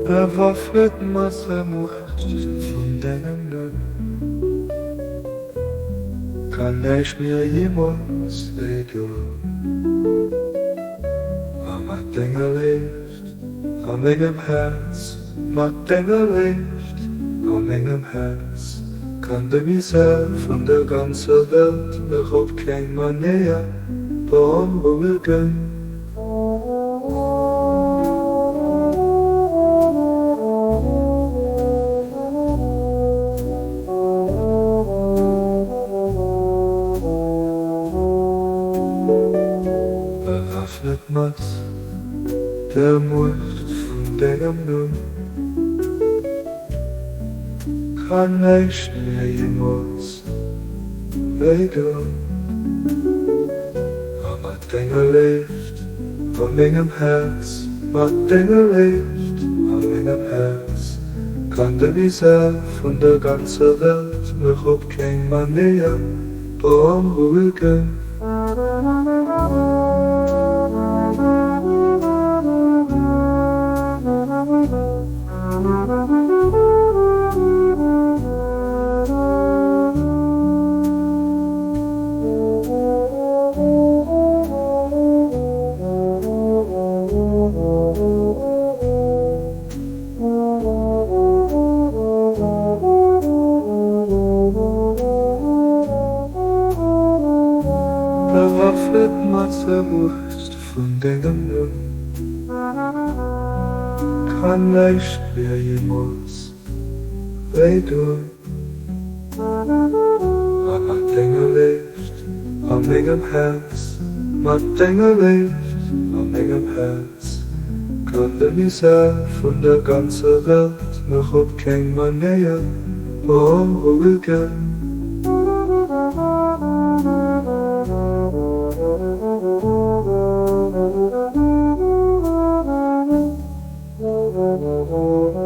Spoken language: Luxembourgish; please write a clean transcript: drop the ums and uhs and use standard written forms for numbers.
Bewaffnet Muecht von Dengem Numm. Kann näischt mir jeemools wéidoen. Macht Denger Léift, mengem Häerz. Macht Denger Léift, mengem Häerz. Kann de Misär von der ganzen Welt mech keng Manéier beonrouegen. Bewaffnet der Muecht von Dengem Numm. Kann näischt mir jeemools wéidoen. Macht Denger Léift, mengem Häerz. Macht Denger Léift, mengem Häerz. Kann de Misär von der ganzen Welt mech keng Manéier beonrouegen. Bewaffnet Muecht von Dengem Numm. Kann näischt mir jeemools wéidoen. Macht Denger Léift, mengem Häerz. Macht Denger Léift, mengem Häerz. Kann de Misär von der ganzen Welt mech keng Manéier beonrouegen. Oh,